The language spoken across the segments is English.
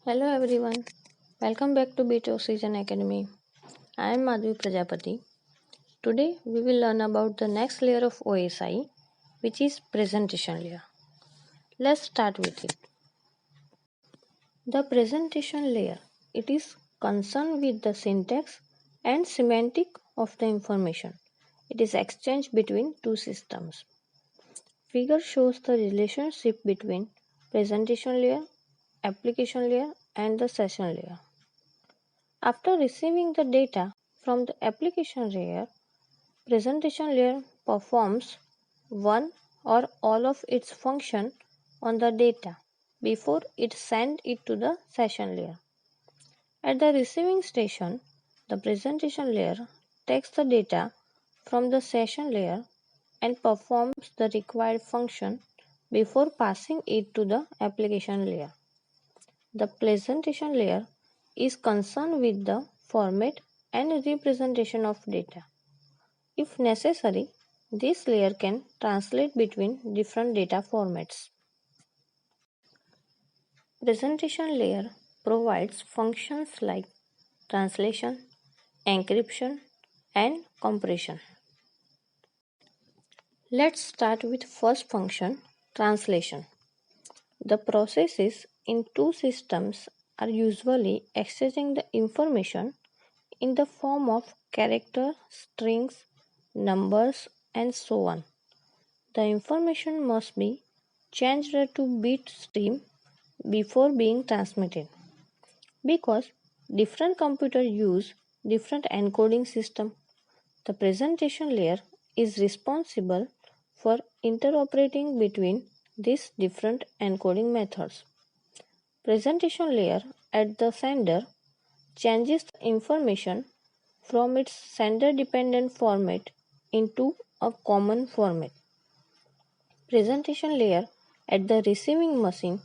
Hello everyone, welcome back to BitOxygen Academy. I am Madhvi Prajapati. Today we will learn about the next layer of OSI, which is presentation layer. Let's start with it. The presentation layer, it is concerned with the syntax and semantic of the information. It is exchanged between two systems. Figure shows the relationship between presentation layer, application layer and the session layer. After receiving the data from the application layer, presentation layer performs one or all of its function on the data before it sends it to the session layer. At the receiving station, the presentation layer takes the data from the session layer and performs the required function before passing it to the application layer. The presentation layer is concerned with the format and representation of data. If necessary, this layer can translate between different data formats. Presentation layer provides functions like translation, encryption, and compression. Let's start with first function, translation. The processes in two systems are usually exchanging the information in the form of character, strings, numbers, and so on. The information must be changed to bit stream before being transmitted because different computers use different encoding system. The presentation layer is responsible for interoperating between these different encoding methods. Presentation layer at the sender changes the information from its sender dependent format into a common format. Presentation layer at the receiving machine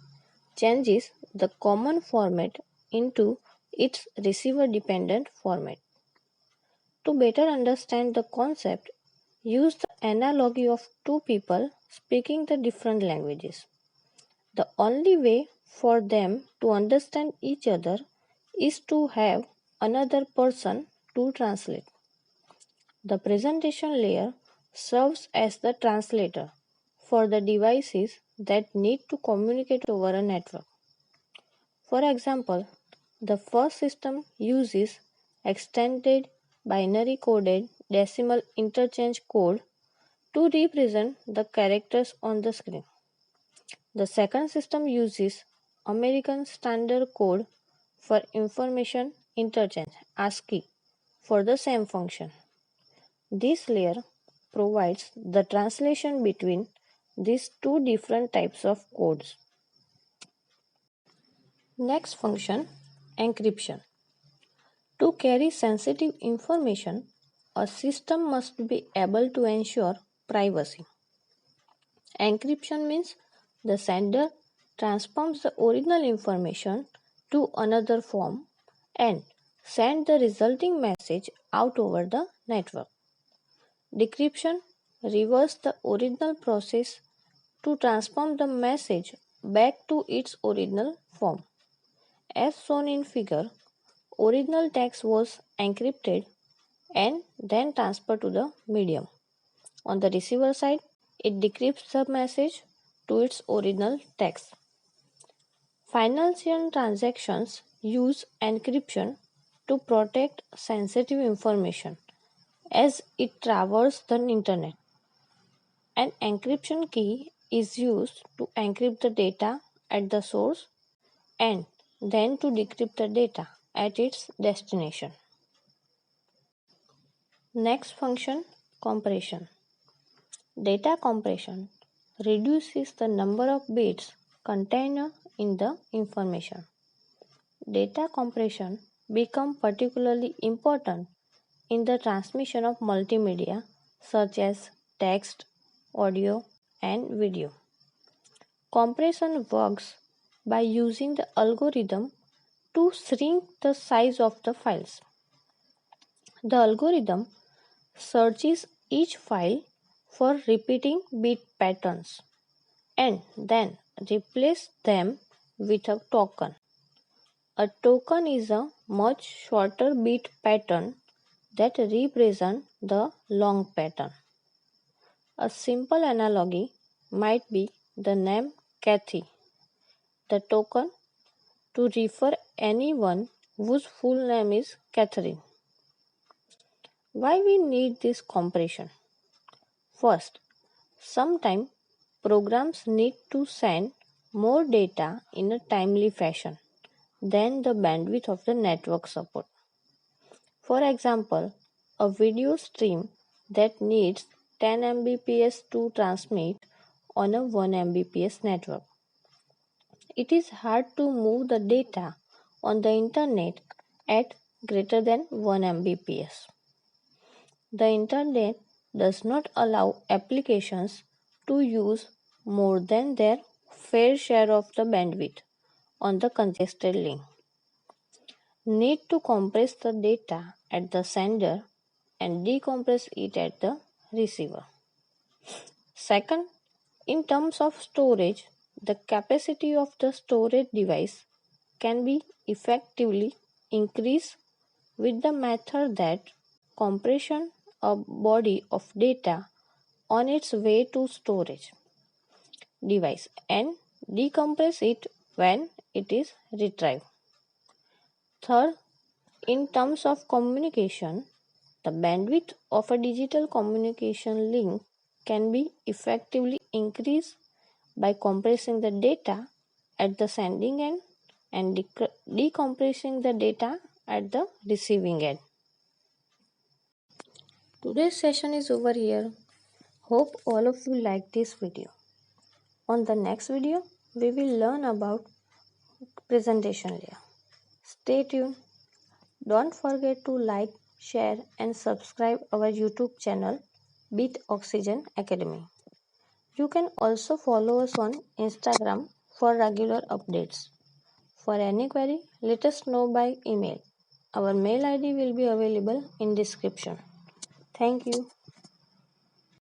changes the common format into its receiver dependent format. To better understand the concept, use the analogy of two people speaking the different languages. The only way for them to understand each other is to have another person to translate. The presentation layer serves as the translator for the devices that need to communicate over a network. For example, the first system uses extended binary coded decimal interchange code to represent the characters on the screen. The second system uses American Standard Code for information interchange ASCII for the same function. This layer provides the translation between these two different types of codes. Next function, encryption. To carry sensitive information, a system must be able to ensure privacy. Encryption means the sender transforms the original information to another form and sends the resulting message out over the network. Decryption reverses the original process to transform the message back to its original form. As shown in figure, original text was encrypted and then transferred to the medium. On the receiver side, it decrypts the message to its original text. Financial transactions use encryption to protect sensitive information as it traverses the internet. An encryption key is used to encrypt the data at the source and then to decrypt the data at its destination. Next function, compression. Data compression reduces the number of bits contained in the information. Data compression becomes particularly important in the transmission of multimedia such as text, audio, and video. Compression works by using the algorithm to shrink the size of the files. The algorithm searches each file for repeating bit patterns and then replaces them with a token. A token is a much shorter bit pattern that represents the long pattern. A simple analogy might be the name Kathy, the token to refer anyone whose full name is Catherine. Why we need this compression? First, sometimes programs need to send more data in a timely fashion than the bandwidth of the network support. For example, a video stream that needs 10 Mbps to transmit on a 1 Mbps network. It is hard to move the data on the internet at greater than 1 Mbps. The internet does not allow applications to use more than their fair share of the bandwidth on the congested link. Need to compress the data at the sender and decompress it at the receiver. Second, in terms of storage, the capacity of the storage device can be effectively increased with the method that compression a body of data on its way to storage device and decompress it when it is retrieved. Third, in terms of communication, the bandwidth of a digital communication link can be effectively increased by compressing the data at the sending end and decompressing the data at the receiving end. Today's session is over here. Hope all of you like this video. On the next video, we will learn about presentation layer. Stay tuned. Don't forget to like, share and subscribe our YouTube channel BitOxygen Academy. You can also follow us on Instagram for regular updates. For any query, let us know by email. Our mail ID will be available in description. Thank you.